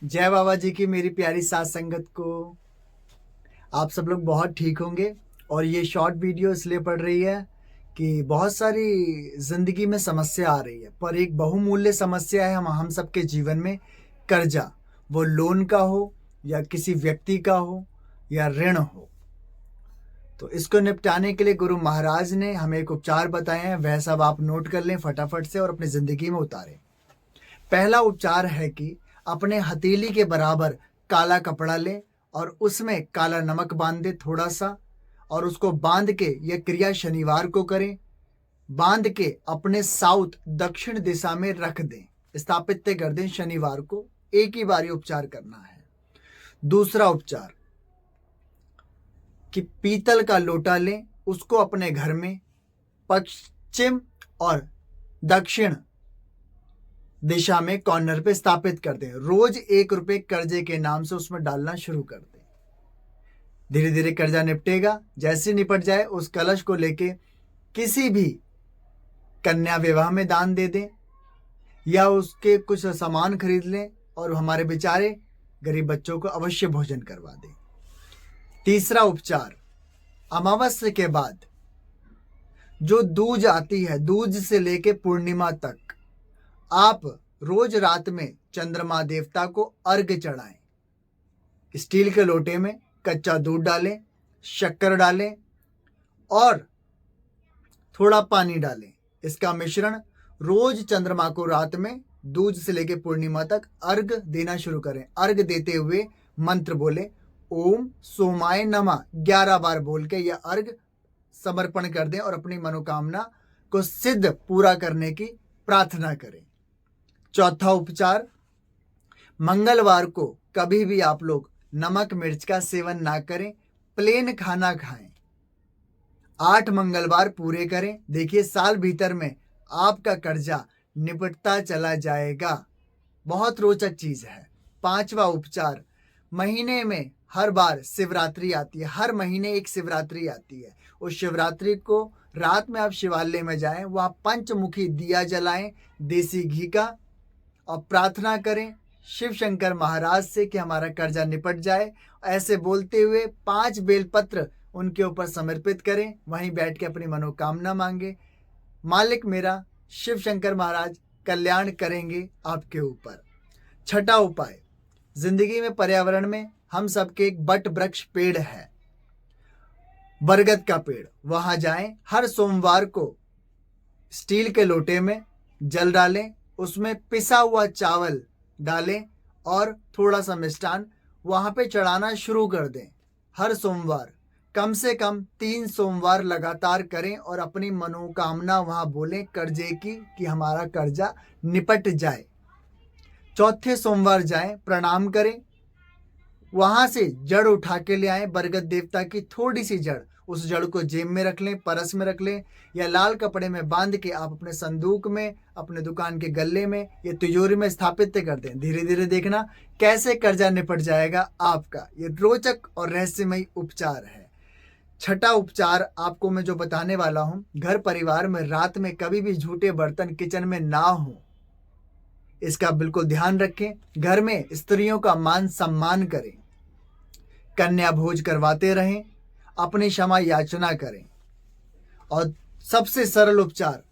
जय बाबा जी की मेरी प्यारी साथ संगत को। आप सब लोग बहुत ठीक होंगे। और ये शॉर्ट वीडियो इसलिए पड़ रही है कि बहुत सारी जिंदगी में समस्या आ रही है, पर एक बहुमूल्य समस्या है हम सबके जीवन में। कर्जा, वो लोन का हो या किसी व्यक्ति का हो या ऋण हो। तो इसको निपटाने के लिए गुरु महाराज ने हमें एक उपचार बताए हैं, वह सब आप नोट कर लें फटाफट से और अपनी जिंदगी में उतारें। पहला उपचार है कि अपने हथेली के बराबर काला कपड़ा लें और उसमें काला नमक बांध दें थोड़ा सा, और उसको बांध के यह क्रिया शनिवार को करें। बांध के अपने साउथ दक्षिण दिशा में रख दें, स्थापित कर दें शनिवार को। एक ही बार ये उपचार करना है। दूसरा उपचार कि पीतल का लोटा लें, उसको अपने घर में पश्चिम और दक्षिण दिशा में कॉर्नर पे स्थापित कर दें। रोज 1 रुपए कर्जे के नाम से उसमें डालना शुरू कर दें। धीरे धीरे कर्जा निपटेगा। जैसे निपट जाए उस कलश को लेके किसी भी कन्या विवाह में दान दे दें या उसके कुछ सामान खरीद लें और हमारे बेचारे गरीब बच्चों को अवश्य भोजन करवा दें। तीसरा उपचार, अमावस्या के बाद जो दूज आती है, दूज से लेके पूर्णिमा तक आप रोज रात में चंद्रमा देवता को अर्घ्य चढ़ाएं। स्टील के लोटे में कच्चा दूध डालें, शक्कर डालें और थोड़ा पानी डालें। इसका मिश्रण रोज चंद्रमा को रात में दूज से लेकर पूर्णिमा तक अर्घ देना शुरू करें। अर्घ देते हुए मंत्र बोले, ओम सोमाय नमः 11 बार बोल के यह अर्घ समर्पण कर दें और अपनी मनोकामना को सिद्ध पूरा करने की प्रार्थना करें। चौथा उपचार, मंगलवार को कभी भी आप लोग नमक मिर्च का सेवन ना करें, प्लेन खाना खाएं। 8 मंगलवार पूरे करें। देखिए साल भीतर में आपका कर्जा निपटता चला जाएगा। बहुत रोचक चीज है। पांचवा उपचार, महीने में हर बार शिवरात्रि आती है, हर महीने एक शिवरात्रि आती है। उस शिवरात्रि को रात में आप शिवालय में जाएं, वहां पंचमुखी दिया जलाएं देसी घी का और प्रार्थना करें शिव शंकर महाराज से कि हमारा कर्जा निपट जाए। ऐसे बोलते हुए 5 बेलपत्र उनके ऊपर समर्पित करें, वहीं बैठ के अपनी मनोकामना मांगे। मालिक मेरा शिव शंकर महाराज कल्याण करेंगे आपके ऊपर। छठा उपाय, जिंदगी में पर्यावरण में हम सबके एक बट वृक्ष पेड़ है, बरगद का पेड़। वहां जाएं, हर सोमवार को स्टील के लोटे में जल डालें, उसमें पिसा हुआ चावल डालें और थोड़ा सा मिष्ठान वहां पे चढ़ाना शुरू कर दें। हर सोमवार कम से कम 3 सोमवार लगातार करें और अपनी मनोकामना वहां बोलें कर्जे की कि हमारा कर्जा निपट जाए। चौथे सोमवार जाएं, प्रणाम करें, वहां से जड़ उठा के ले आए, बरगद देवता की थोड़ी सी जड़। उस जड़ को जेब में रख लें, परस में रख लें या लाल कपड़े में बांध के आप अपने संदूक में, अपने दुकान के गल्ले में या तिजोरी में स्थापित कर दें। धीरे धीरे देखना कैसे कर्जा निपट जाएगा आपका। ये रोचक और रहस्यमय उपचार है। छठा उपचार आपको मैं जो बताने वाला हूं, घर परिवार में रात में कभी भी झूठे बर्तन किचन में ना हो, इसका बिल्कुल ध्यान रखें। घर में स्त्रियों का मान सम्मान करें, कन्या भोज करवाते रहें, अपनी क्षमा याचना करें। और सबसे सरल उपचार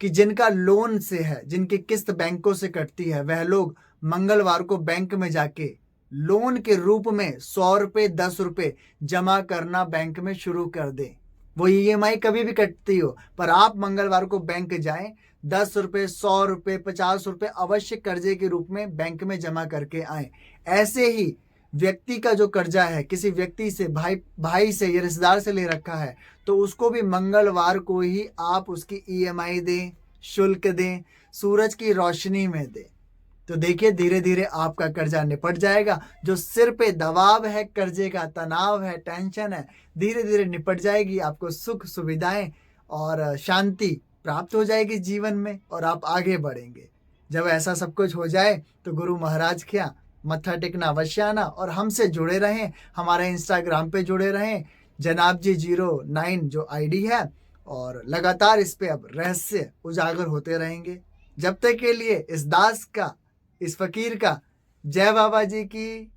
कि जिनका लोन से है, जिनकी किस्त बैंकों से कटती है, वह लोग मंगलवार को बैंक में जाके लोन के रूप में 100 रुपए 10 रुपए जमा करना बैंक में शुरू कर दें। वो ईएमआई कभी भी कटती हो, पर आप मंगलवार को बैंक जाएं, 10 रुपए 100 रुपए 50 रुपए अवश्य कर्जे के रूप में बैंक में जमा करके आए। ऐसे ही व्यक्ति का जो कर्जा है, किसी व्यक्ति से, भाई से या रिश्तेदार से ले रखा है, तो उसको भी मंगलवार को ही आप उसकी ईएमआई दें, शुल्क दें, सूरज की रोशनी में दें। तो देखिए धीरे धीरे आपका कर्जा निपट जाएगा। जो सिर पे दबाव है, कर्जे का तनाव है, टेंशन है, धीरे धीरे निपट जाएगी। आपको सुख सुविधाएं और शांति प्राप्त हो जाएगी जीवन में और आप आगे बढ़ेंगे। जब ऐसा सब कुछ हो जाए तो गुरु महाराज क्या मत्था टेकना अवश्य आना और हमसे जुड़े रहें। हमारे इंस्टाग्राम पे जुड़े रहें, जनाब जी 09 जो आईडी है, और लगातार इस पे अब रहस्य उजागर होते रहेंगे। जब तक के लिए इस दास का, इस फकीर का जय बाबा जी की